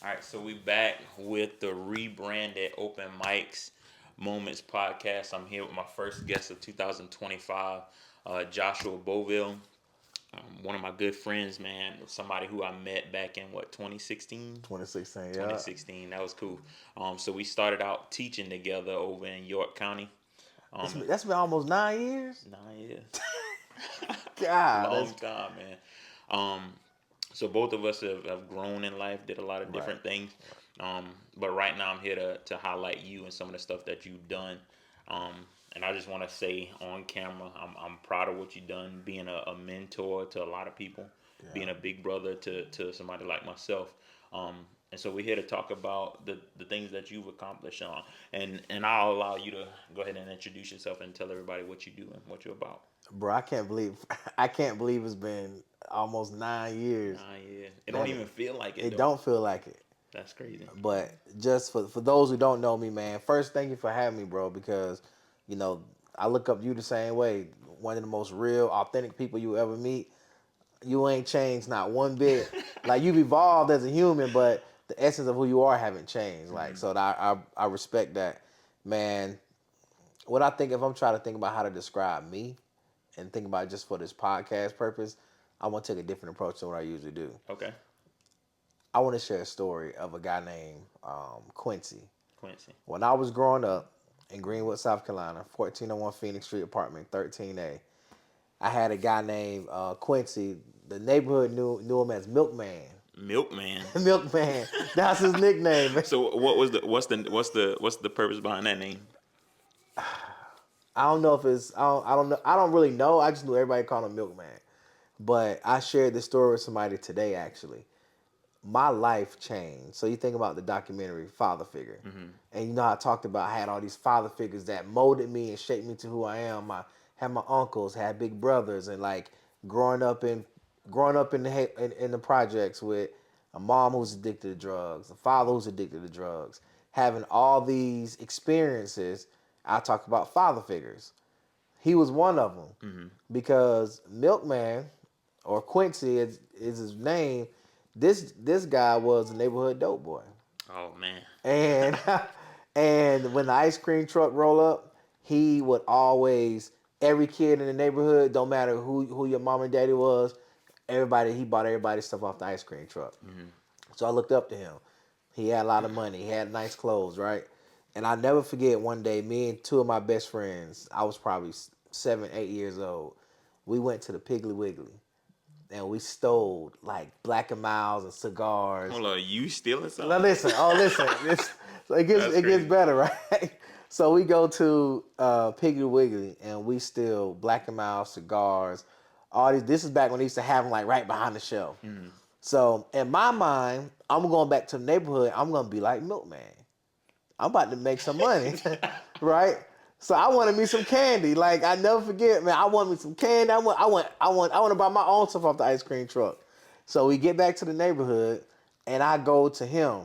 All right, so we back with the rebranded Open Mics Moments podcast. I'm here with my first guest of 2025, Joshua Bovill. One of my good friends, man. Somebody who I met back in 2016. 2016, yeah. 2016. That was cool. So we started out teaching together over in York County. That's been almost 9 years. 9 years. God, Long that's time, man. So both of us have grown in life, did a lot of right. different things. But right now I'm here to highlight you and some of the stuff that you've done. And I just want to say on camera, I'm proud of what you've done, being a mentor to a lot of people, being Yeah. a big brother to somebody like myself. And so we're here to talk about the things that you've accomplished on. And I'll allow you to go ahead and introduce yourself and tell everybody what you do and what you're about. Bro, I can't believe I can't believe it's been almost 9 years. Yeah. It don't That even feel like it it though. don't feel like it. That's crazy. But just for those who don't know me, man, first thank you for having me, bro, because you know I look up you the same way. One of the most real, authentic people you ever meet. You ain't changed not one bit. Like you've evolved as a human, but the essence of who you are haven't changed. Like so, I respect that, man. What I think if I'm trying to think about how to describe me and think about it just for this podcast purpose, I want to take a different approach than what I usually do. Okay. I want to share a story of a guy named Quincy. Quincy. When I was growing up in Greenwood, South Carolina, 1401 Phoenix Street, apartment 13A, I had a guy named Quincy. The neighborhood knew him as Milkman. Milkman. Milkman. That's his nickname. So what's the purpose behind that name? I don't know if it's I don't know I don't really know. I just knew everybody called him Milkman. But I shared this story with somebody today actually. My life changed. So you think about the documentary Father Figure. And you know I talked about I had all these father figures that molded me and shaped me to who I am. I had my uncles, had big brothers, and like growing up in in the projects with a mom who's addicted to drugs, a father who's addicted to drugs, having all these experiences, I talk about father figures. He was one of them because Milkman or Quincy is his name. This guy was a neighborhood dope boy, Oh man. and and when the ice cream truck roll up, he would always every kid in the neighborhood, don't matter who your mom and daddy was, everybody he bought everybody stuff off the ice cream truck. So I looked up to him. He had a lot of money. He had nice clothes, right? And I never forget one day, me and two of my best friends, I was probably 7, 8 years old. We went to the Piggly Wiggly and we stole like Black and Miles and cigars. Hold on, you stealing Now something? listen, listen. So it That's gets crazy. better, right? So we go to Piggly Wiggly and we steal Black and Miles cigars. All these. This is back when they used to have them like right behind the shelf. So in my mind, I'm going back to the neighborhood. I'm gonna be like Milkman. I'm about to make some money, right? So I wanted me some candy. Like I never forget, man. I want me some candy. I want to buy my own stuff off the ice cream truck. So we get back to the neighborhood, and I go to him,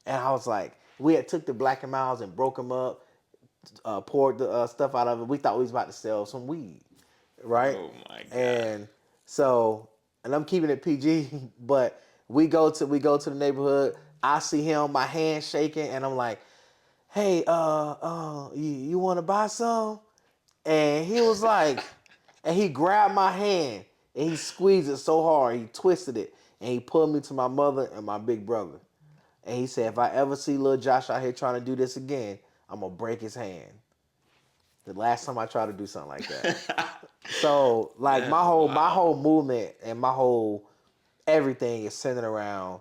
and I was like, we had took the Black and Miles and broke them up, poured the stuff out of it. We thought we was about to sell some weed, right? Oh my god. And so, and I'm keeping it PG, but we go to the neighborhood. I see him, my hand shaking, and I'm like, hey, you want to buy some? And he was like, and he grabbed my hand and he squeezed it so hard, he twisted it, and he pulled me to my mother and my big brother. And he said, if I ever see little Josh out here trying to do this again, I'm gonna break his hand. The last time I tried to do something like that. So like That's my wild. whole movement and my whole everything is centered around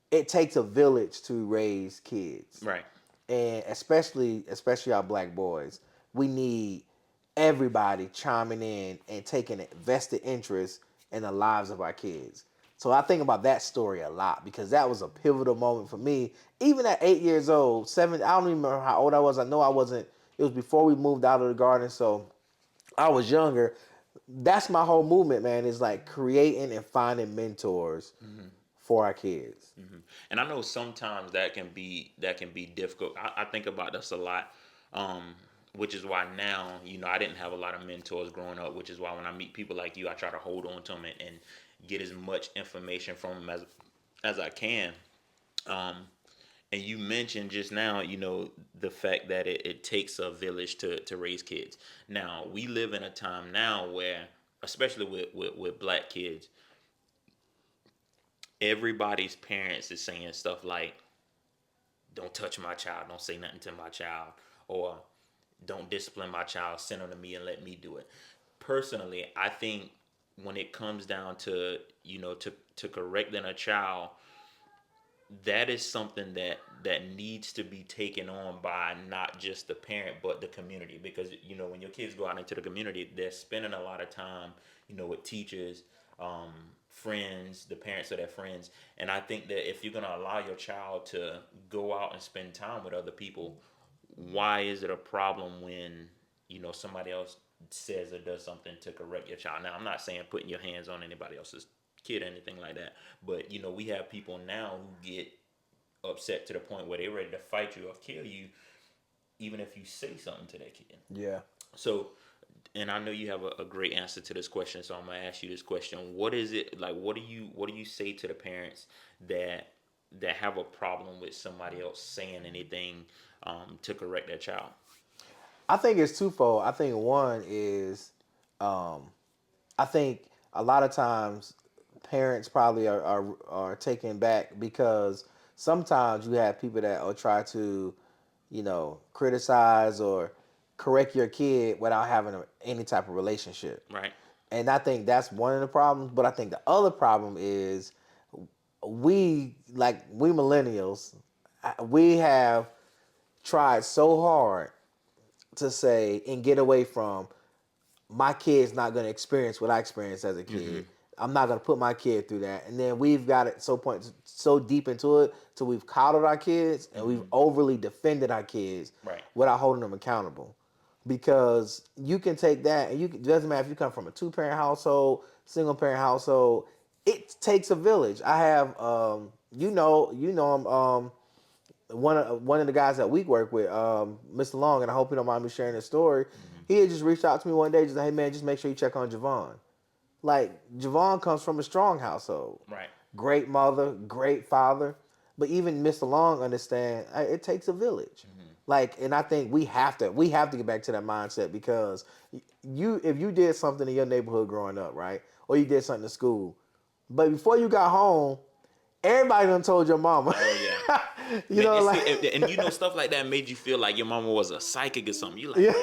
it takes a village to raise kids. Right. And especially our black boys, we need everybody chiming in and taking a vested interest in the lives of our kids. So I think about that story a lot because that was a pivotal moment for me. Even at 8 years old, seven, I don't even remember how old I was. I know I wasn't. It was before we moved out of the garden, so I was younger. That's my whole movement, man. Is like creating and finding mentors for our kids. And I know sometimes that can be difficult. I think about this a lot, which is why now I didn't have a lot of mentors growing up. Which is why when I meet people like you, I try to hold on to them and get as much information from them as I can. Um, and you mentioned just now, the fact that it takes a village to raise kids. Now, we live in a time now where, especially with black kids, everybody's parents is saying stuff like, don't touch my child, don't say nothing to my child, or don't discipline my child, send them to me and let me do it. Personally, I think when it comes down to, to correcting a child, that is something that needs to be taken on by not just the parent but the community, because when your kids go out into the community, they're spending a lot of time with teachers, um, friends, the parents of their friends. And I think that if you're going to allow your child to go out and spend time with other people, why is it a problem when somebody else says or does something to correct your child? Now, I'm not saying putting your hands on anybody else's kid or anything like that, but we have people now who get upset to the point where they're ready to fight you or kill you even if you say something to that kid. Yeah. So, and I know you have a great answer to this question, so I'm gonna ask you this question: what is it like? What do you say to the parents that have a problem with somebody else saying anything to correct their child? I think it's twofold. I think one is, um, I think a lot of times parents probably are taken back because sometimes you have people that will try to, criticize or correct your kid without having any type of relationship. Right. And I think that's one of the problems. But I think the other problem is we millennials, we have tried so hard to say and get away from my kid's not going to experience what I experienced as a Mm-hmm. kid. I'm not going to put my kid through that. And then we've got it so deep into it till we've coddled our kids and we've Mm-hmm. overly defended our kids Right. without holding them accountable. Because you can take that and it doesn't matter if you come from a two-parent household, single parent household. It takes a village. I have him, one of the guys that we work with, Mr. Long, and I hope you don't mind me sharing this story. Mm-hmm. He had just reached out to me one day, just like, hey man, just make sure you check on Javon. Like Javon comes from a strong household, Right. great mother, great father, but even Mr. Long understand it takes a village. Mm-hmm. Like, and I think we have to get back to that mindset because if you did something in your neighborhood growing up, right, or you did something in school, but before you got home, everybody done told your mama. Oh yeah. you Man, know, it's, like and stuff like that made you feel like your mama was a psychic or something. You like, yeah.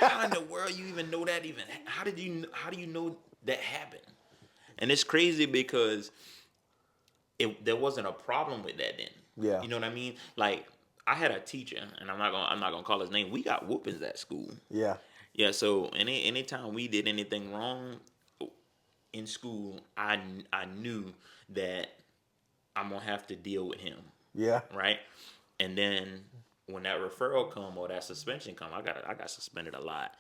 how in the world you even know that? Even how do you know that happened? And it's crazy because there wasn't a problem with that then. Yeah. You know what I mean? Like I had a teacher, and I'm not gonna call his name. We got whoopings at school. Yeah. Yeah. So anytime we did anything wrong in school, I knew that I'm gonna have to deal with him, Yeah. right? And then when that referral come or that suspension come, I got suspended a lot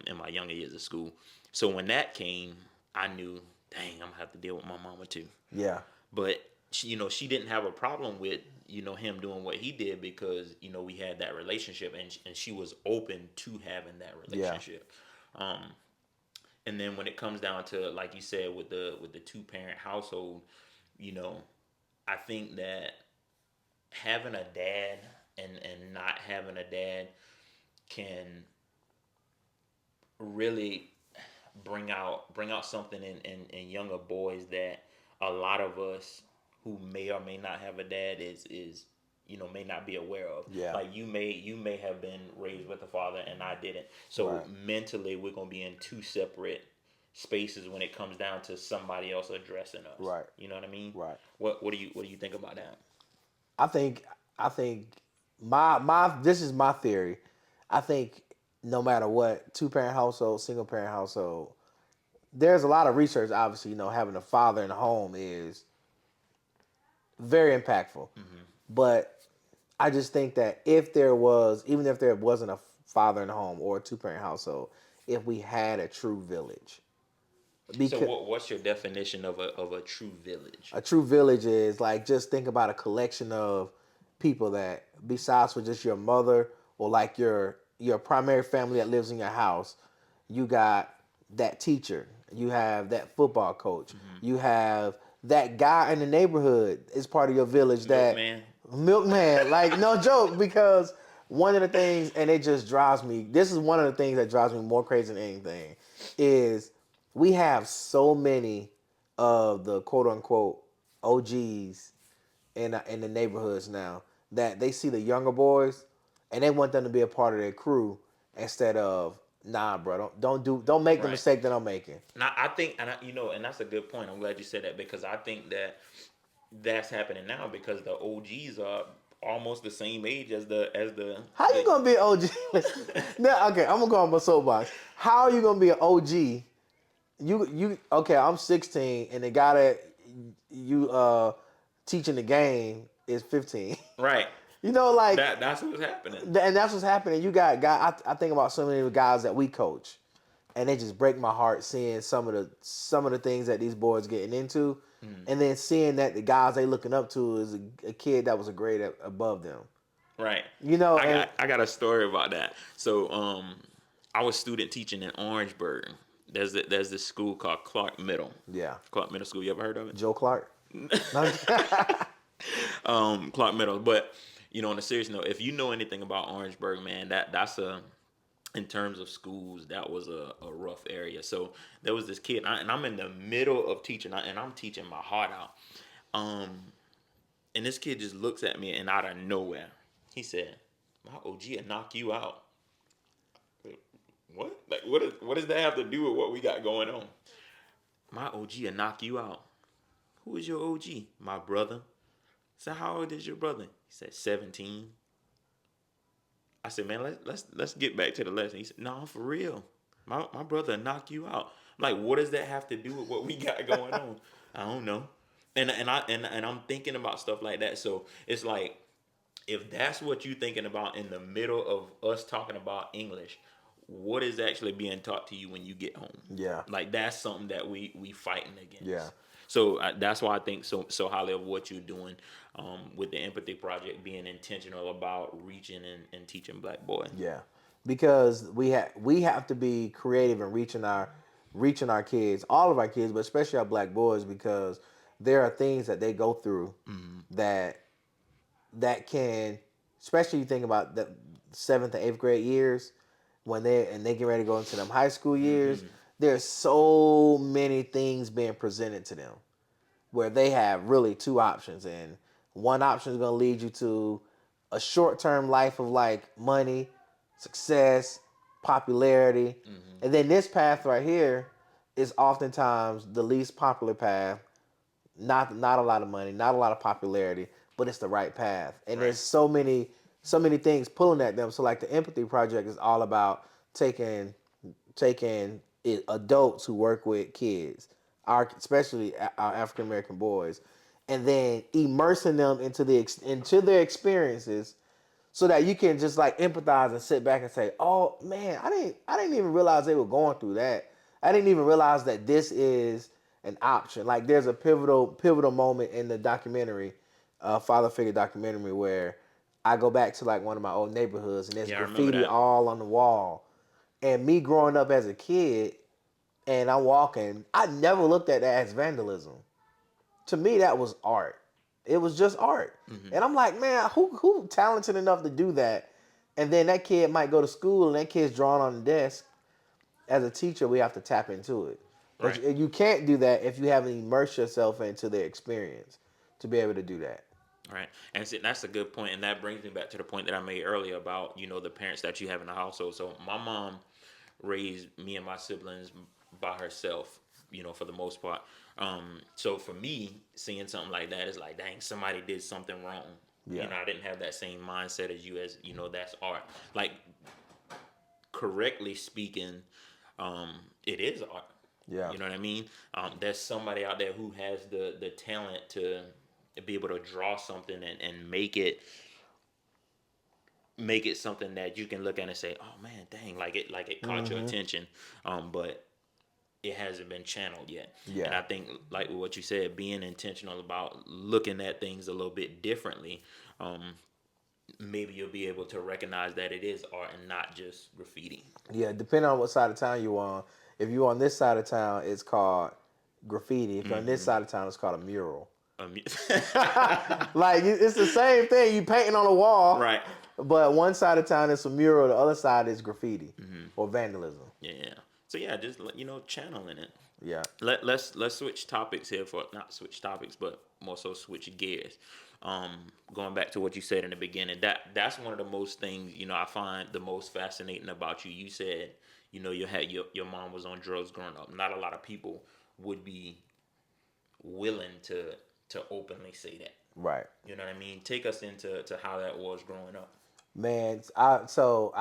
in my younger years of school. So when that came, I knew, dang, I'm gonna have to deal with my mama too. Yeah. But she didn't have a problem with him doing what he did because we had that relationship, and she was open to having that Yeah. relationship. Um, and then when it comes down to, like you said, with the two parent household, you know, I think that having a dad and not having a dad can really bring out something in younger boys that a lot of us who may or may not have a dad is may not be aware of. Yeah. Like you may have been raised with a father and I didn't. So Right. mentally we're gonna be in two separate spaces when it comes down to somebody else addressing us. Right. You know what I mean? Right. What do you think about that? I think I think my this is my theory. I think no matter what, two parent household, single parent household, there's a lot of research. Obviously, having a father in the home is very impactful. Mm-hmm. But I just think that even if there wasn't a father in the home or a two parent household, if we had a true village, So because what's your definition of a true village? a true village is like just think about a collection of people that besides for just your mother or like your primary family that lives in your house, you got that teacher, you have that football coach, Mm-hmm. you have that guy in the neighborhood is part of your village. That Milkman. milkman, like no joke, because one of the things, and it just drives me. This is one of the things that drives me more crazy than anything, is we have so many of the quote unquote OGs in the neighborhoods now that they see the younger boys and they want them to be a part of their crew instead of nah, bro, don't make the Right. mistake that I'm making. And I think, and that's a good point. I'm glad you said that because I think that that's happening now because the OGs are almost the same age as How you the gonna be an OG? Listen, now, okay, I'm gonna go on my soapbox. How are you gonna be an OG? You okay? I'm 16, and the guy that you teaching the game is 15. right. You know, like, That's what's happening. and that's what's happening. You got guy. I think about so many of the guys that we coach, and they just break my heart seeing some of the things that these boys getting into, and then seeing that the guys they looking up to is a kid that was a grade above them. Right. You know, and I got a story about that. So I was student teaching in Orangeburg. There's this school called Clark Middle. yeah, Clark Middle School. You ever heard of it? Joe Clark. No, Clark Middle. But on a serious note, if you know anything about Orangeburg, man, that's a in terms of schools, that was a rough area. So there was this kid, and I'm in the middle of teaching, and I'm teaching my heart out. Um, and this kid just looks at me, and out of nowhere, he said, "My OG will knock you out." What? Like, what does that have to do with what we got going on? My OG will knock you out. Who is your OG? My brother. So how old is your brother? He said 17. I said, man, let's get back to the lesson. He said, no, for real. My brother knock you out. I'm like, what does that have to do with what we got going on? I don't know. And I'm thinking about stuff like that. So it's like, if that's what you're thinking about in the middle of us talking about English, what is actually being taught to you when you get home? yeah, Like that's something that we fighting yeah, against. So that's why I think so highly of what you're doing with the Empathy Project, being intentional about reaching and teaching Black boys. yeah. Because we have to be creative in reaching our kids, all of our kids, but especially our black boys, because there are things that they go through that can, especially you think about the seventh and eighth grade years when they get ready to go into them high school years. There's so many things being presented to them where they have really two options, and one option is going to lead you to a short-term life of like money, success, popularity, and then this path right here is oftentimes the least popular path. Not a lot of money, not a lot of popularity, but it's the right path. And Right. there's so many things pulling at them. So like the Empathy Project is all about taking adults who work with kids, especially our African American boys, and then immersing them into their experiences, so that you can just like empathize and sit back and say, "Oh man, I didn't even realize they were going through that. I didn't even realize that this is an option." Like there's a pivotal moment in the documentary, father figure documentary, where I go back to like one of my old neighborhoods and there's Yeah, I remember graffiti that. all on the wall. And me growing up as a kid and I'm walking, I never looked at that as vandalism. To me, that was art. It was just art. Hmm. And I'm like, man, who talented enough to do that? And then that kid might go to school and that kid's drawn on the desk. As a teacher, we have to tap into it. But Right. you can't do that if you haven't immersed yourself into the experience to be able to do that. Right. And see, that's a good point, and that brings me back to the point that I made earlier about the parents that you have in the household. So my mom raised me and my siblings by herself, for the most part. So for me, seeing something like that is like, dang, somebody did something wrong. Yeah. I didn't have that same mindset as you, as that's art. Like, correctly speaking, it is art. Yeah. You know what I mean? There's somebody out there who has the talent to be able to draw something and make it something that you can look at and say, oh man, dang, like it caught your attention. But it hasn't been channeled yet. And Yeah. I think, like what you said, being intentional about looking at things a little bit differently, maybe you'll be able to recognize that it is art and not just graffiti. Yeah. Depending on what side of town you on. If you on this side of town, it's called graffiti. If you're on this side of town, it's called a mural. Um, Like it's the same thing. You painting on a wall, right. but one side of town is a mural, the other side is graffiti or vandalism. Yeah. So yeah, just channeling it. Yeah. Let's switch topics here for not switch topics, but more so switch gears. Going back to what you said in the beginning, that's one of the most things I find the most fascinating about you. You said your mom was on drugs growing up. Not a lot of people would be willing to openly say that. Right. You know what I mean? Take us into how that was growing up. Man, I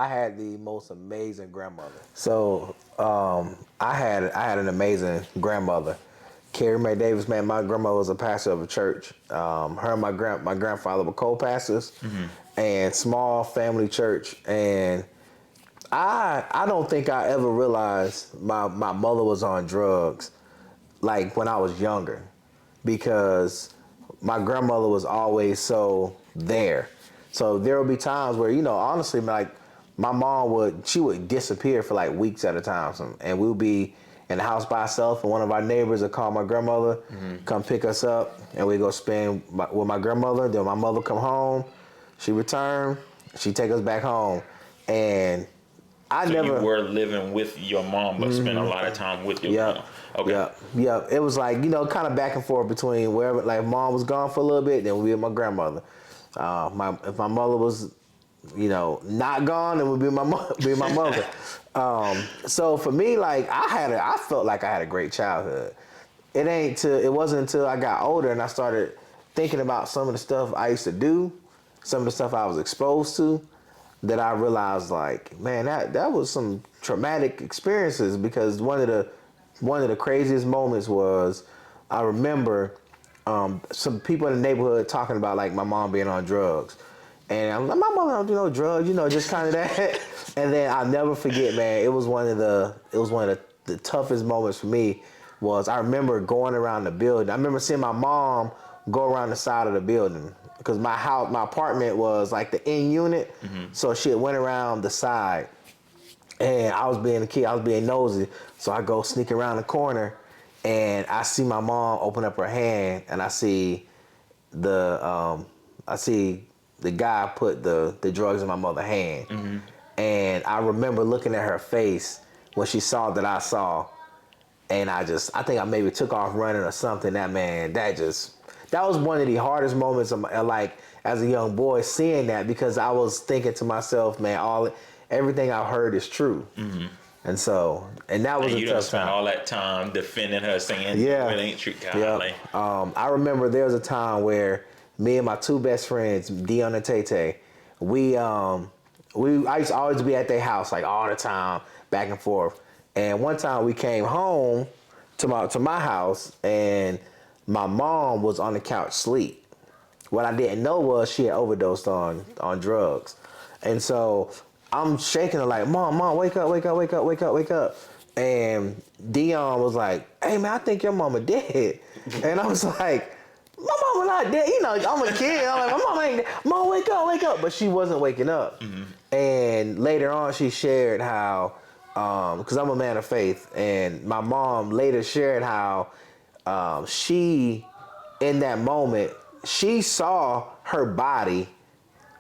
had the most amazing grandmother. So I had an amazing grandmother, Carrie Mae Davis. Man, my grandmother was a pastor of a church. Her and my grandfather were co-pastors, and small family church. And I don't think I ever realized my mother was on drugs like when I was younger, because my grandmother was always so there. So there would be times where, honestly, like my mom would disappear for like weeks at a time. And we would be in the house by herself, and one of our neighbors would call my grandmother, come pick us up, and we go spend with my grandmother. Then my mother come home, she return, she take us back home. And I So never. you were living with your mom, but spent a lot of time with your grandma. Okay. Yep. It was like, kind of back and forth between wherever, like mom was gone for a little bit, then we'd be with my grandmother. If my mother was, not gone, then we'd be my mother. So for me, like I felt like I had a great childhood. It wasn't until I got older and I started thinking about some of the stuff I used to do, some of the stuff I was exposed to, that I realized, like, man, that was some traumatic experiences. Because one of the craziest moments was, I remember some people in the neighborhood talking about like my mom being on drugs, and I'm like, my mom don't do no drugs, just kind of that. And then I'll never forget, man. It was one of the toughest moments for me. Was I remember going around the building. I remember seeing my mom go around the side of the building, because my apartment was like the in unit, so she went around the side, and I was being a kid, I was being nosy, so I go sneak around the corner, and I see my mom open up her hand, and I see the guy put the drugs in my mother's hand, and I remember looking at her face when she saw that I saw, and I think I maybe took off running or something. That was one of the hardest moments of my, like, as a young boy, seeing that, because I was thinking to myself, man, everything I heard is true. And that was you a tough spent time. all that time defending her, saying, Yeah. it ain't true. Yep. I remember there was a time where me and my two best friends, Dion and Tay, I used to always be at their house like all the time, back and forth. And one time we came home to my house, and my mom was on the couch asleep. What I didn't know was she had overdosed on drugs. And so I'm shaking her like, Mom, wake up, wake up, wake up, wake up, wake up. And Dion was like, hey man, I think your mama dead. And I was like, my mama not dead. I'm a kid. I'm like, my mama ain't dead. Mom, wake up, wake up. But she wasn't waking up. And later on she shared how, because I'm a man of faith, and my mom later shared how she, in that moment, she saw her body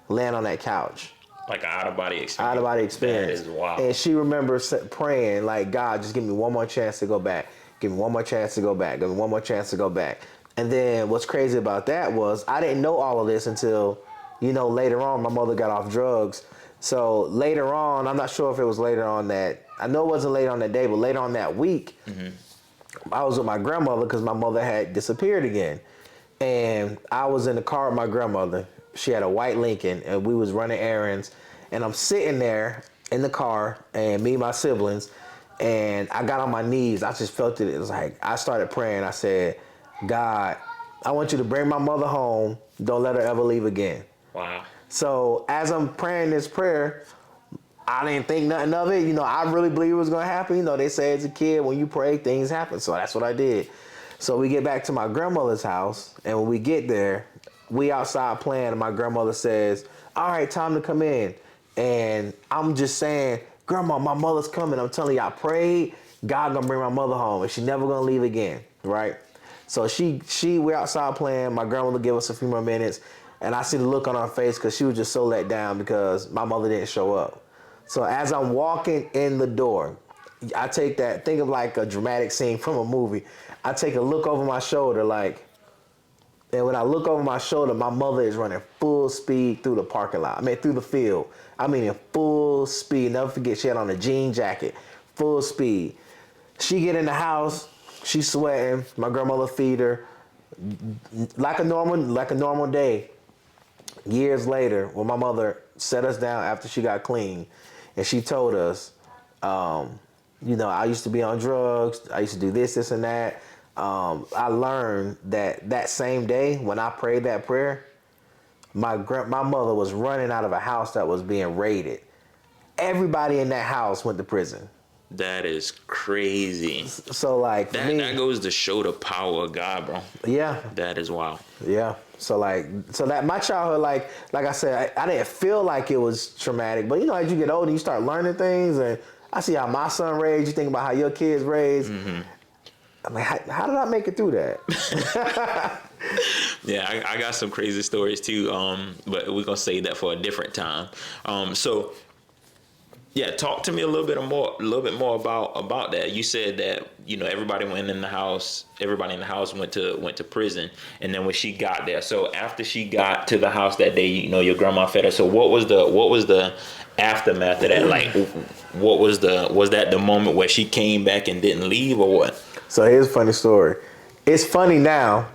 land on that couch. Like an out-of-body experience. Out-of-body experience. That is wild. And she remembers praying, like, God, just give me one more chance to go back. Give me one more chance to go back. Give me one more chance to go back. And then what's crazy about that was I didn't know all of this until, later on my mother got off drugs. So later on, I'm not sure if it was later on that, I know it wasn't later on that day, but later on that week, I was with my grandmother because my mother had disappeared again. And I was in the car with my grandmother. She had a white Lincoln, and we was running errands. And I'm sitting there in the car, and me and my siblings, and I got on my knees. I just felt it. It was like, I started praying. I said, God, I want you to bring my mother home. Don't let her ever leave again. Wow. So as I'm praying this prayer, I didn't think nothing of it. I really believe it was going to happen. They say as a kid, when you pray, things happen. So that's what I did. So we get back to my grandmother's house, and when we get there, we outside playing, and my grandmother says, all right, time to come in. And I'm just saying, Grandma, my mother's coming. I'm telling you, I prayed. God gonna bring my mother home, and she never gonna leave again, right? So we're outside playing. My grandmother gave us a few more minutes, and I see the look on her face because she was just so let down because my mother didn't show up. So as I'm walking in the door, I take that, think of like a dramatic scene from a movie. I take a look over my shoulder, like, and when I look over my shoulder, my mother is running full speed through the parking lot. I mean, through the field. I mean, in full speed. Never forget, she had on a jean jacket, full speed. She get in the house, she's sweating. My grandmother feed her like a normal day. Years later, when my mother set us down after she got clean, and she told us, I used to be on drugs. I used to do this, and that. I learned that same day when I prayed that prayer, my mother was running out of a house that was being raided. Everybody in that house went to prison. That is crazy. So like for me, that goes to show the power of God, bro. Yeah. That is wild. Yeah. So that my childhood, like I said, I didn't feel like it was traumatic, but as you get older, you start learning things, and I see how my son raised. You think about how your kids raised. Mm-hmm. I'm like, how did I make it through that? Yeah, I got some crazy stories too, but we're gonna save that for a different time. So yeah, talk to me a little bit more about that. You said that everybody went in the house. Everybody in the house went to prison, and then when she got there, so after she got to the house that day, your grandma fed her. So what was the aftermath of that? Like, was that the moment where she came back and didn't leave, or what? So here's a funny story. It's funny now,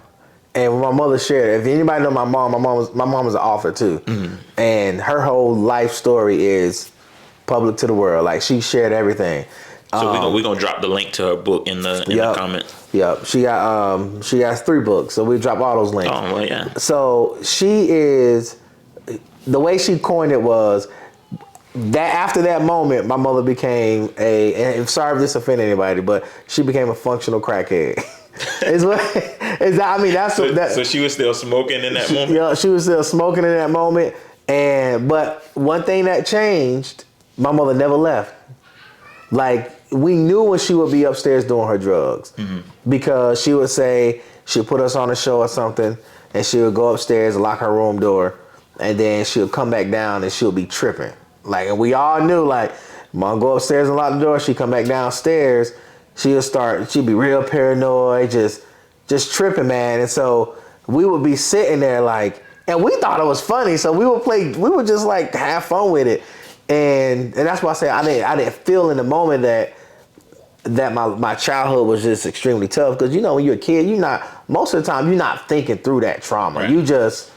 and when my mother shared it, if anybody know my mom was an author too, mm-hmm. and her whole life story is public to the world. Like, she shared everything. So we're gonna drop the link to her book in the comments. Yep. She has 3 books, so we drop all those links. Oh well, yeah. So she is, the way she coined it was that after that moment, my mother became and sorry if this offended anybody, but she became a functional crackhead. So she was still smoking in that moment? Yeah, she was still smoking in that moment. But one thing that changed, my mother never left. Like, we knew when she would be upstairs doing her drugs, mm-hmm. because she would say, she'd put us on a show or something, and she would go upstairs and lock her room door, and then she would come back down and she would be tripping. Like, and we all knew, like, Mom go upstairs and lock the door, she'd come back downstairs, she'd be real paranoid, just tripping, man. And so we would be sitting there like, and we thought it was funny, so we would just like have fun with it. And that's why I say I didn't feel in the moment that my childhood was just extremely tough, because when you're a kid, most of the time you're not thinking through that trauma. Right. You just,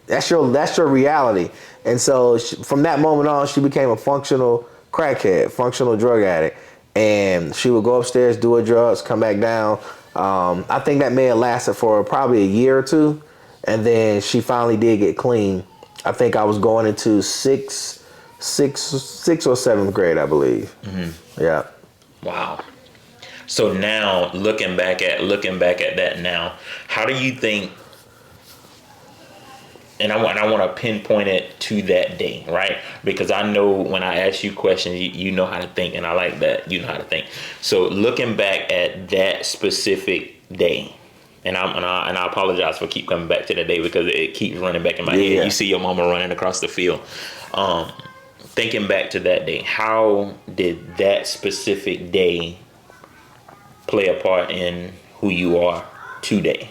that's your reality. And so from that moment on, she became a functional crackhead, functional drug addict. And she would go upstairs, do her drugs, come back down. I think that may have lasted for probably a year or 2. And then she finally did get clean. I think I was going into sixth or 7th grade, I believe. Mm-hmm. Yeah. Wow. So now looking back at that now, how do you think? And I want to pinpoint it to that day, right? Because I know when I ask you questions, you know how to think, and I like that you know how to think. So looking back at that specific day, and I apologize for keep coming back to that day because it keeps running back in my head. You see your mama running across the field. Thinking back to that day, how did that specific day play a part in who you are today?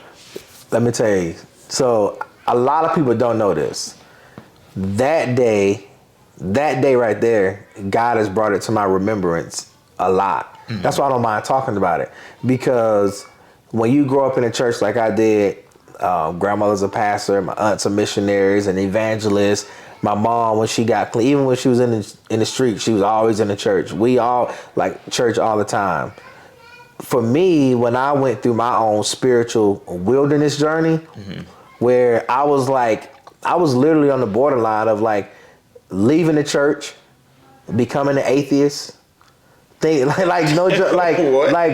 Let me tell you. So a lot of people don't know this. That day right there, God has brought it to my remembrance a lot. Mm-hmm. That's why I don't mind talking about it. Because when you grow up in a church like I did, grandmother's a pastor, my aunts are missionaries and evangelists. My mom, when she got clean, even when she was in the street, she was always in the church. We all like church all the time. For me, when I went through my own spiritual wilderness journey, mm-hmm. where I was literally on the borderline of like leaving the church, becoming an atheist. Like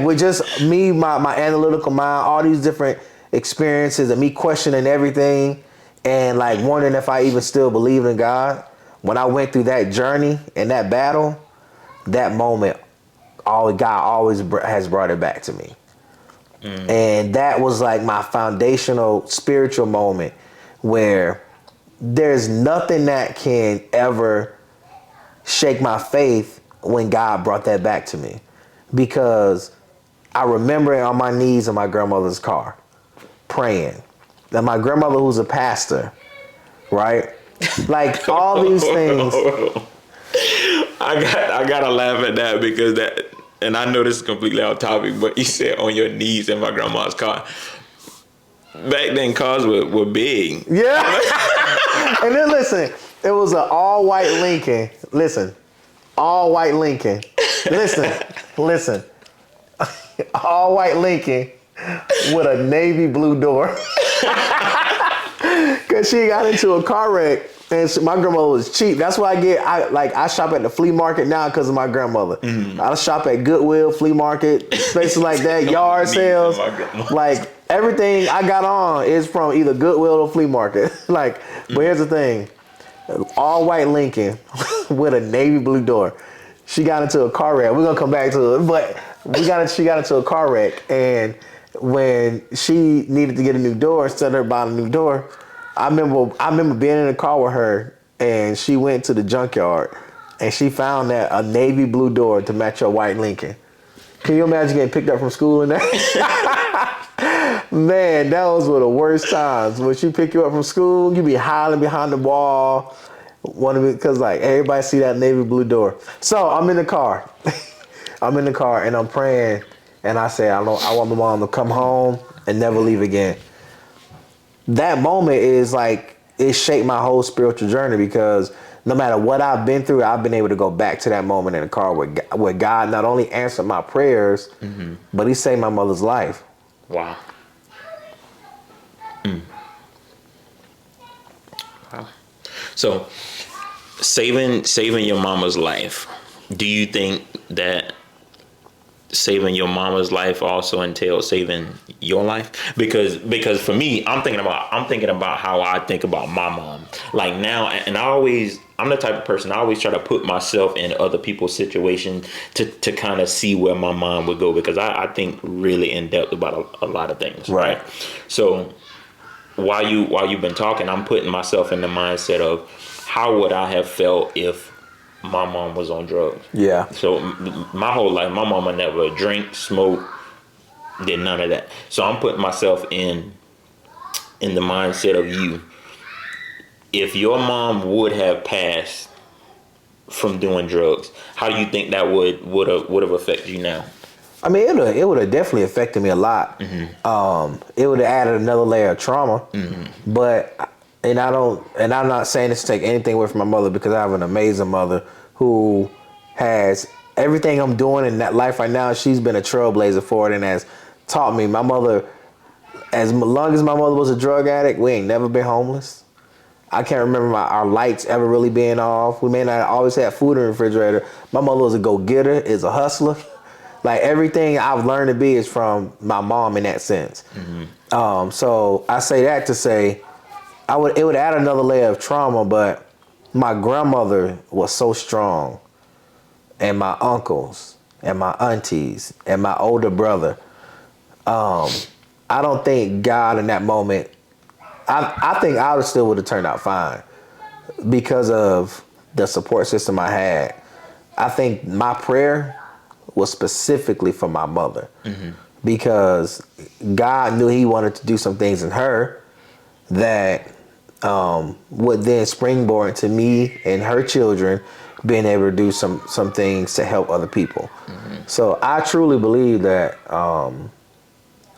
with just me, my analytical mind, all these different experiences and me questioning everything and like wondering if I even still believe in God. When I went through that journey and that battle, that moment God always has brought it back to me. And that was like my foundational spiritual moment where there's nothing that can ever shake my faith when God brought that back to me. Because I remember on my knees in my grandmother's car praying. And my grandmother, who's a pastor, right? Like all these things. I gotta laugh at that because that, and I know this is completely off topic, but you said on your knees in my grandma's car. Back then, cars were big. Yeah. And then listen, it was an all white Lincoln. Listen, all white Lincoln. Listen. All white Lincoln with a navy blue door. Cause she got into a car wreck and my grandmother was cheap. That's why I shop at the flea market now because of my grandmother. I shop at Goodwill, flea market, places like that, yard sales. Like everything I got on is from either Goodwill or flea market. Like, but here's the thing. All white Lincoln with a navy blue door. She got into a car wreck. We're gonna come back to it, but she got into a car wreck, and when she needed to get a new door, instead of her buying a new door, I remember being in the car with her, and she went to the junkyard, and she found that a navy blue door to match her white Lincoln. Can you imagine getting picked up from school in that? Man, that was one of the worst times. When she pick you up from school, you be hiding behind the wall. Because like everybody see that navy blue door. So I'm in the car. And I'm praying, and I say I want my mom to come home and never leave again. That moment is like it shaped my whole spiritual journey because no matter what I've been through, I've been able to go back to that moment in the car where God not only answered my prayers, but He saved my mother's life. Wow. Wow. So, saving your mama's life. Do you think that saving your mama's life also entails saving your life? Because for me, I'm thinking about how I think about my mom. Like now, and I'm the type of person, I always try to put myself in other people's situation to kind of see where my mom would go, because I think really in depth about a lot of things. Right. So while you've been talking, I'm putting myself in the mindset of how would I have felt if my mom was on drugs. Yeah. So my whole life, my mama never drank, smoked, did none of that. So I'm putting myself in the mindset of you. If your mom would have passed from doing drugs, how do you think that would have affected you now? I mean, it would have definitely affected me a lot. It would have added another layer of trauma. But I'm not saying this to take anything away from my mother, because I have an amazing mother who has everything I'm doing in that life right now. She's been a trailblazer for it and has taught me. My mother, as long as my mother was a drug addict, we ain't never been homeless. I can't remember our lights ever really being off. We may not always have food in the refrigerator. My mother was a go-getter, is a hustler. Like everything I've learned to be is from my mom in that sense. So I say that to say, it would add another layer of trauma, but my grandmother was so strong, and my uncles and my aunties and my older brother. I don't think God in that moment, I think I still would have turned out fine because of the support system I had. I think my prayer was specifically for my mother because God knew He wanted to do some things in her that would then springboard into me and her children being able to do some things to help other people. So I truly believe that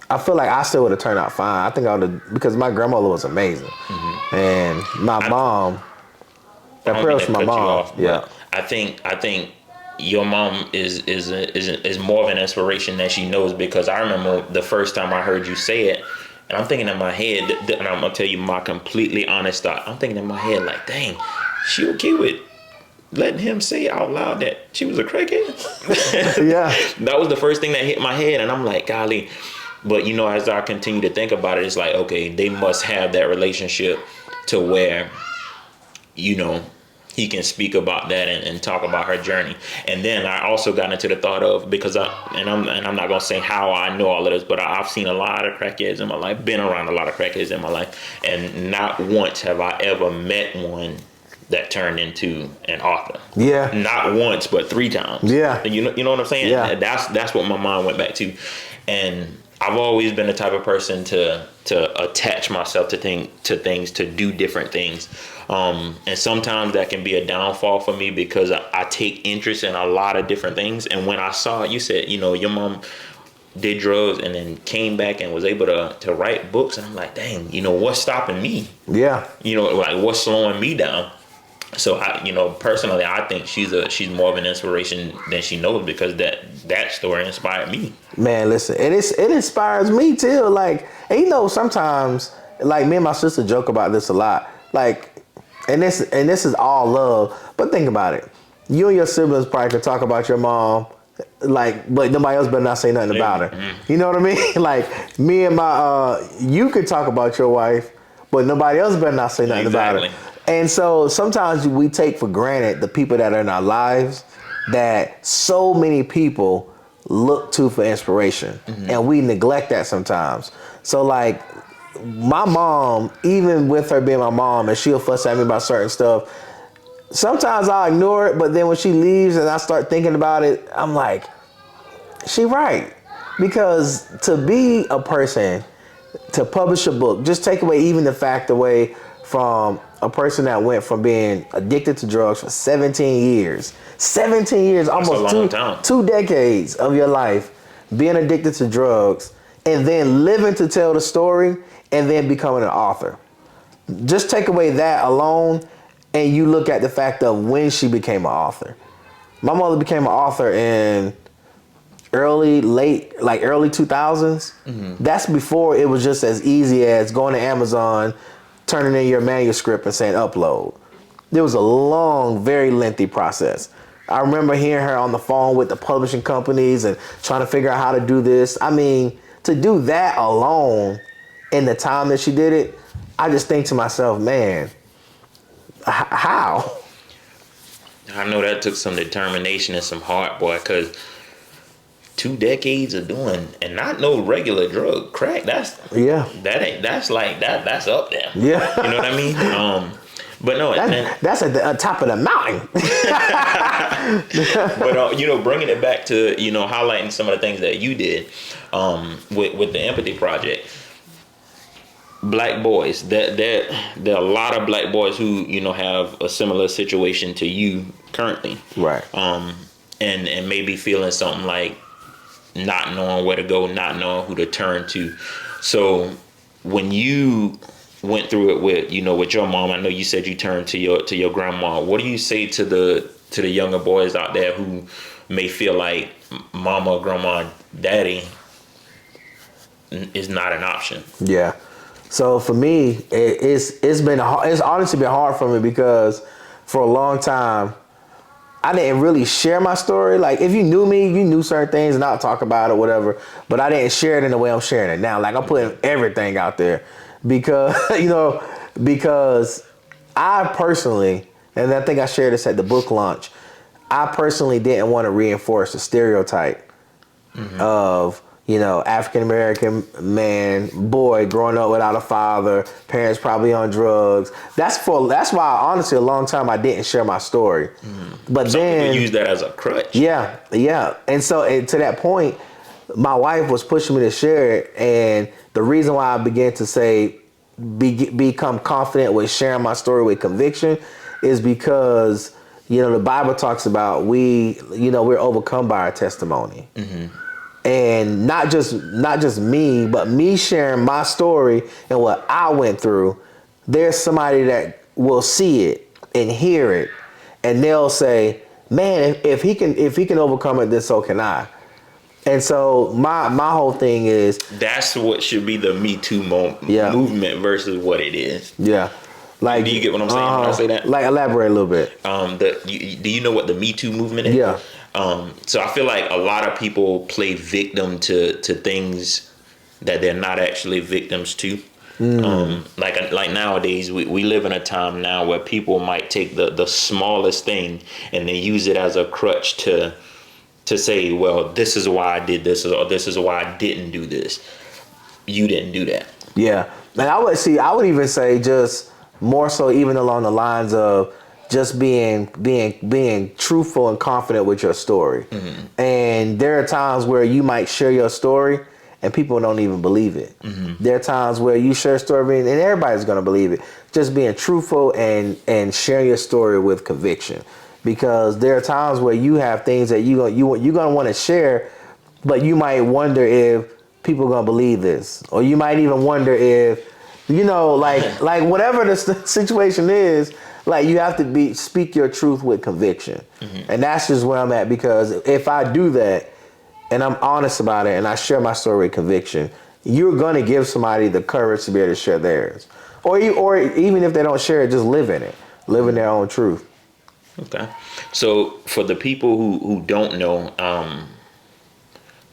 I feel like I still would have turned out fine. I think I would have, because my grandmother was amazing. And my mom, that prayer was for my mom. Yeah. I think your mom is more of an inspiration than she knows, because I remember the first time I heard you say it, and I'm thinking in my head, and I'm gonna tell you my completely honest thought. I'm thinking in my head like, dang, she okay with letting him say out loud that she was a crackhead? Yeah. That was the first thing that hit my head, and I'm like, golly. But as I continue to think about it, it's like, okay, they must have that relationship to where, he can speak about that and talk about her journey. And then I also got into the thought of, because I'm not gonna say how I know all of this, but I've seen a lot of crackheads in my life, been around a lot of crackheads in my life, and not once have I ever met one that turned into an author. Yeah. Not once, but 3 times. Yeah. And you know what I'm saying? Yeah. That's what my mind went back to. And I've always been the type of person to attach myself to things, to do different things. And sometimes that can be a downfall for me, because I take interest in a lot of different things. And when I saw, you said, your mom did drugs and then came back and was able to write books. And I'm like, dang, what's stopping me? Yeah. Like what's slowing me down? So personally, I think she's more of an inspiration than she knows, because that story inspired me. Man, listen, and it inspires me too. Like, and sometimes, like, me and my sister joke about this a lot. Like, and this is all love, but think about it. You and your siblings probably could talk about your mom, like, but nobody else better not say nothing about her. You know what I mean? Like, me and my you could talk about your wife, but nobody else better not say nothing about her. And so sometimes we take for granted the people that are in our lives, that so many people look to for inspiration, and we neglect that sometimes. So, like, my mom, even with her being my mom, and she'll fuss at me about certain stuff, sometimes I'll ignore it, but then when she leaves and I start thinking about it, I'm like, she right. Because to be a person, to publish a book, just take away even the fact away from a person that went from being addicted to drugs for 17 years, almost 2 decades of your life, being addicted to drugs, and then living to tell the story, and then becoming an author. Just take away that alone, and you look at the fact of when she became an author. My mother became an author in early 2000s. That's before it was just as easy as going to Amazon, turning in your manuscript and saying upload. There was a long, very lengthy process. I remember hearing her on the phone with the publishing companies and trying to figure out how to do this. I mean, to do that alone in the time that she did it, I just think to myself, man, how? I know that took some determination and some heart, boy, because 2 decades of doing, and not no regular drug, crack. That's up there. Yeah, you know what I mean. But no, that's at the top of the mountain. But bringing it back to highlighting some of the things that you did, with the Empathy Project. Black boys, there are a lot of black boys who have a similar situation to you currently, right? And maybe feeling something like not knowing where to go, not knowing who to turn to. So when you went through it with your mom, I know you said you turned to your grandma. What do you say to the younger boys out there who may feel like mama, grandma, daddy is not an option? Yeah. So for me, it's honestly been hard for me, because for a long time I didn't really share my story. Like, if you knew me, you knew certain things, and I'll talk about it, whatever. But I didn't share it in the way I'm sharing it now. Like, I'm putting everything out there because because I personally, and I think I shared this at the book launch, I personally didn't want to reinforce the stereotype of African American man, boy growing up without a father, parents probably on drugs. That's why honestly a long time I didn't share my story. But some then people use that as a crutch. Yeah. And so to that point, my wife was pushing me to share it, and the reason why I began to say become confident with sharing my story with conviction is because the Bible talks about we're overcome by our testimony. And not just me, but me sharing my story and what I went through, there's somebody that will see it and hear it, and they'll say, man, if he can overcome it, then so can I. And so my whole thing is, that's what should be the Me Too movement versus what it is. Yeah. Like, do you get what I'm saying when I say that? Like, elaborate a little bit. Do you know what the Me Too movement is? Yeah. So I feel like a lot of people play victim to things that they're not actually victims to. Like nowadays, we live in a time now where people might take the smallest thing and they use it as a crutch to say, well, this is why I did this, or this is why I didn't do this. You didn't do that. Yeah, and I would even say just more so even along the lines of just being truthful and confident with your story. And there are times where you might share your story and people don't even believe it. There are times where you share a story and everybody's gonna believe it. Just being truthful and sharing your story with conviction, because there are times where you have things that you're gonna want to share, but you might wonder if people are gonna believe this, or you might even wonder if, like whatever the situation is, like you have to speak your truth with conviction, and that's just where I'm at. Because if I do that, and I'm honest about it, and I share my story with conviction, you're gonna give somebody the courage to be able to share theirs, or even if they don't share it, just live in it, live in their own truth. Okay. So for the people who don't know,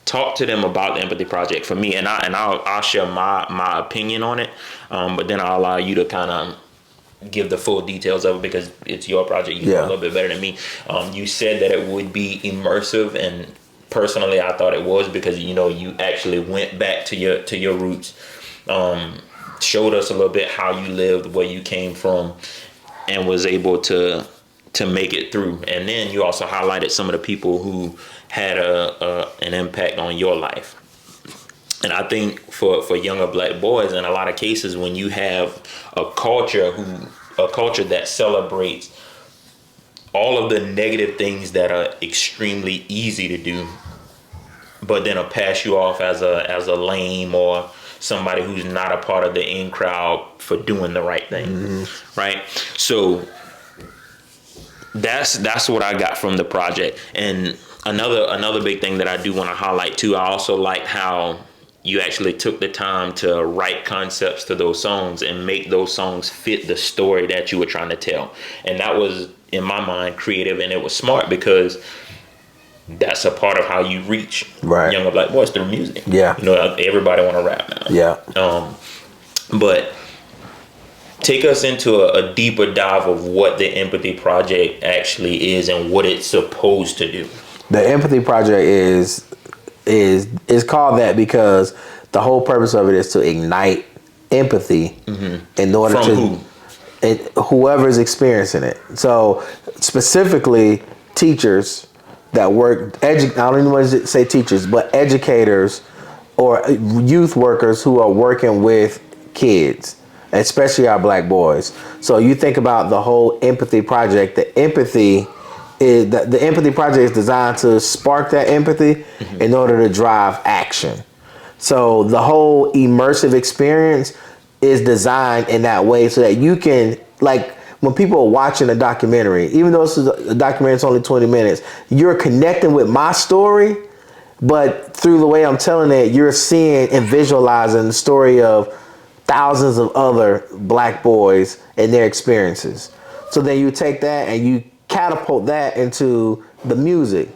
talk to them about the Empathy Project for me, and I'll share my opinion on it, but then I'll allow you to kind of give the full details of it because it's your project. You know a little bit better than me. You said that it would be immersive, and personally, I thought it was, because you actually went back to your roots, showed us a little bit how you lived, where you came from, and was able to make it through. And then you also highlighted some of the people who had an impact on your life. And I think for younger Black boys, in a lot of cases, when you have a culture that celebrates all of the negative things that are extremely easy to do, but then will pass you off as a lame or somebody who's not a part of the in crowd for doing the right thing, right? So that's what I got from the project. And another big thing that I do want to highlight too, I also like how you actually took the time to write concepts to those songs and make those songs fit the story that you were trying to tell. And that was, in my mind, creative, and it was smart, because that's a part of how you reach younger Black boys, through music. Yeah. Everybody want to rap now. Yeah. But take us into a deeper dive of what the Empathy Project actually is and what it's supposed to do. The Empathy Project is called that because the whole purpose of it is to ignite empathy in order From to whoever's experiencing it. So specifically, teachers that work, I don't even want to say teachers, but educators or youth workers who are working with kids, especially our Black boys. So you think about the whole Empathy Project. The Empathy Project is designed to spark that empathy in order to drive action. So the whole immersive experience is designed in that way so that you can, like, when people are watching a documentary, even though it's a documentary, it's only 20 minutes, you're connecting with my story, but through the way I'm telling it, you're seeing and visualizing the story of thousands of other Black boys and their experiences. So then you take that and you catapult that into the music.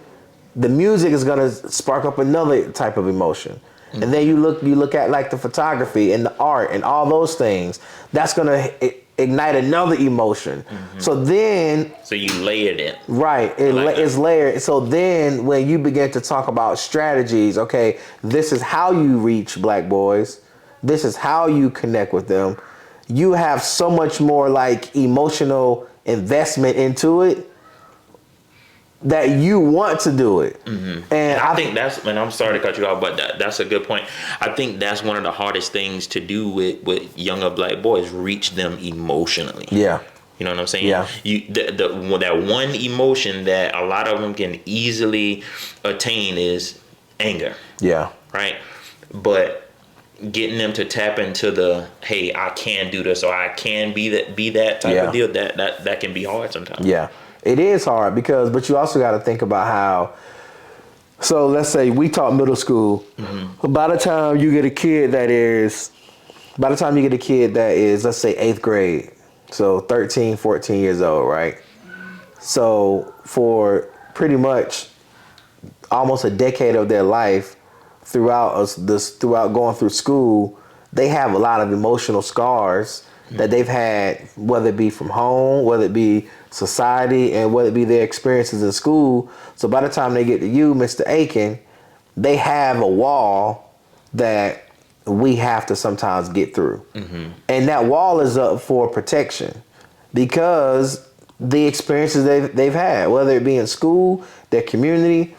The music is gonna spark up another type of emotion. And then you look at like the photography and the art and all those things. That's gonna ignite another emotion. So you layered it. Right, it's layered. So then when you begin to talk about strategies, okay, this is how you reach Black boys. This is how you connect with them. You have so much more like emotional investment into it that you want to do it. And I think that's, and I'm sorry to cut you off, but that's a good point. I think that's one of the hardest things to do with younger Black boys, reach them emotionally. Yeah. You know what I'm saying? Yeah. That one emotion that a lot of them can easily attain is anger. Yeah. Right? But getting them to tap into the, hey, I can do this, or I can be that type of deal, that can be hard sometimes. Yeah. It is hard but you also got to think about how, so let's say we taught middle school. By the time you get a kid that is, let's say 8th grade, so 13, 14 years old, right? So for pretty much almost a decade of their life, throughout going through school, they have a lot of emotional scars that they've had, whether it be from home, whether it be society, and whether it be their experiences in school. So by the time they get to you, Mr. Aiken, they have a wall that we have to sometimes get through. And that wall is up for protection because the experiences they've had, whether it be in school, their community,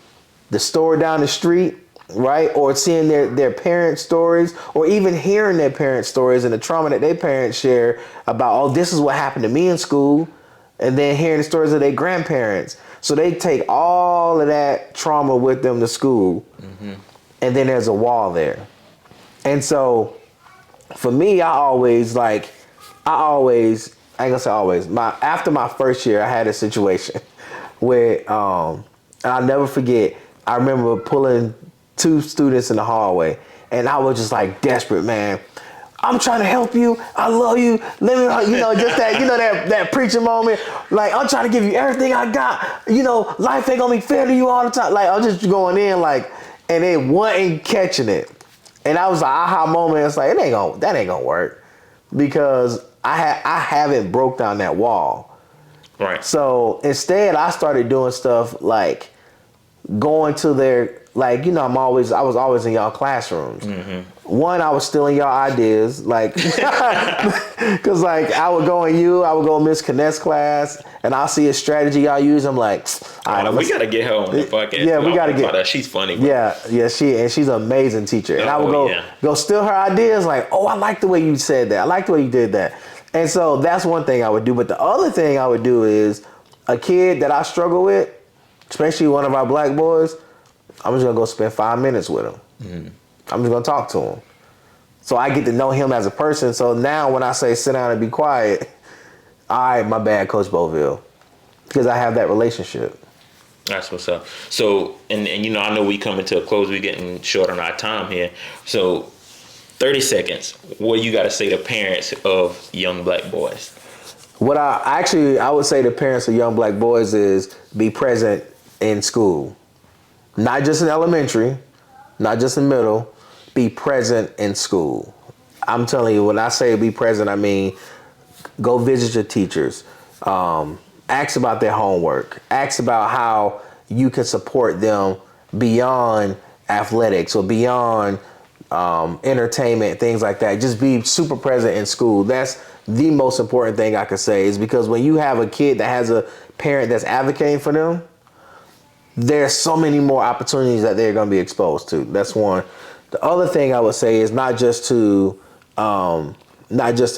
the store down the street, right? Or seeing their parents' stories, or even hearing their parents' stories and the trauma that their parents share about, oh, this is what happened to me in school, and then hearing the stories of their grandparents. So they take all of that trauma with them to school, and then there's a wall there. And so for me, I ain't gonna say always, after my first year, I had a situation where, and I'll never forget, I remember pulling two students in the hallway, and I was just like desperate, man. I'm trying to help you. I love you. Let me, just that, that preaching moment. Like, I'm trying to give you everything I got. Life ain't gonna be fair to you all the time. Like, I'm just going in, like, and they wasn't catching it. And I was like, aha moment. It's like, that ain't gonna work, because I haven't broke down that wall. Right. So instead, I started doing stuff like going to their, like, I was always in y'all classrooms. One, I was stealing y'all ideas, like, because like I would go in Miss Connect's class, and I'll see a strategy y'all use. I'm like, all right, we gotta get her on the podcast. Yeah, we gotta get her. She's funny. Bro. Yeah, she's an amazing teacher, and I would go steal her ideas. Like, oh, I like the way you said that. I like the way you did that. And so that's one thing I would do. But the other thing I would do is a kid that I struggle with, especially one of our black boys, I'm just gonna go spend 5 minutes with him. I'm just gonna talk to him, so I get to know him as a person. So now when I say sit down and be quiet, all right, my bad, Coach Bovill, because I have that relationship. That's what's up. So, and I know we coming to a close. We're getting short on our time here. So, 30 seconds. What you got to say to parents of young black boys? What I would say to parents of young black boys is be present in school, not just in elementary, not just in middle. Be present in school. I'm telling you, when I say be present, I mean go visit your teachers. Ask about their homework. Ask about how you can support them beyond athletics or beyond entertainment, things like that. Just be super present in school. That's the most important thing I could say, is because when you have a kid that has a parent that's advocating for them, there's so many more opportunities that they're going to be exposed to. That's one. The other thing I would say is not just to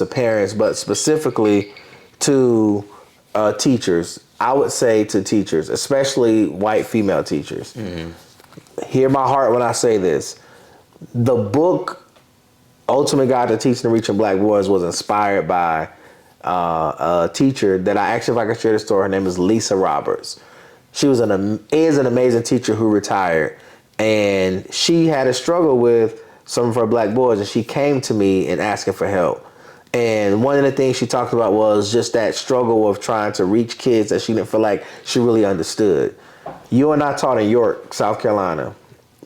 parents, but specifically to teachers. I would say to teachers, especially white female teachers, hear my heart when I say this. The book Ultimate Guide to Teaching and Reaching Black Boys was inspired by a teacher that if I could share the story, her name is Lisa Roberts. She is an amazing teacher who retired, and she had a struggle with some of her black boys, and she came to me and asking for help. And one of the things she talked about was just that struggle of trying to reach kids that she didn't feel like she really understood. You and I taught in York, South Carolina,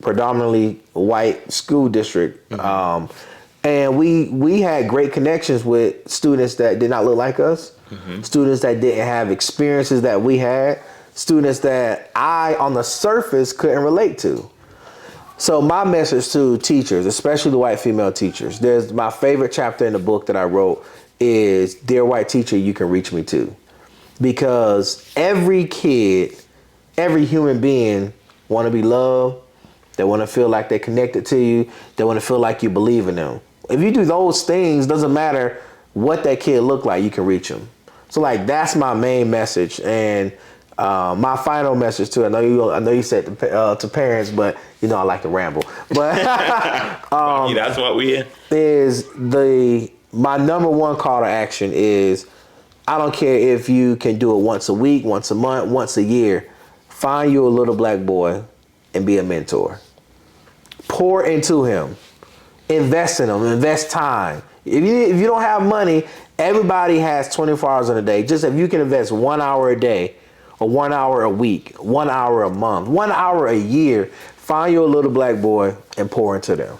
predominantly white school district. And we had great connections with students that did not look like us, students that didn't have experiences that we had, students that I, on the surface, couldn't relate to. So my message to teachers, especially the white female teachers, there's my favorite chapter in the book that I wrote is, Dear White Teacher, You Can Reach Me Too. Because every kid, every human being want to be loved. They want to feel like they're connected to you. They want to feel like you believe in them. If you do those things, doesn't matter what that kid look like, you can reach them. So like, that's my main message. And my final message too. I know you said to parents, but I like to ramble. But that's what we in. Is my number one call to action is, I don't care if you can do it once a week, once a month, once a year. Find you a little black boy and be a mentor. Pour into him. Invest in him. Invest time. If you don't have money, everybody has 24 hours in a day. Just if you can invest 1 hour a day, or 1 hour a week, 1 hour a month, 1 hour a year, find you a little black boy and pour into them.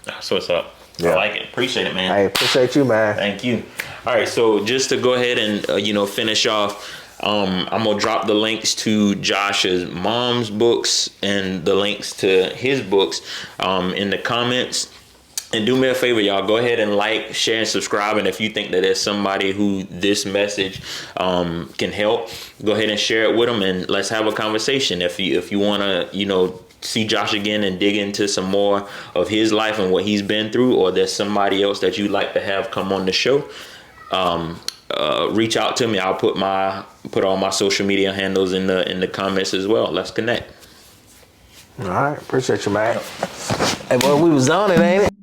That's what's up. I like it. Appreciate it, man. I appreciate you, man. Thank you. All right, so just to go ahead and finish off, I'm gonna drop the links to Josh's mom's books and the links to his books in the comments. And do me a favor, y'all. Go ahead and like, share, and subscribe. And if you think that there's somebody who this message can help, go ahead and share it with them, and let's have a conversation. If you want to, see Josh again and dig into some more of his life and what he's been through, or there's somebody else that you'd like to have come on the show, reach out to me. I'll put all my social media handles in the comments as well. Let's connect. All right, appreciate you, man. Hey, boy, we was on it, ain't it?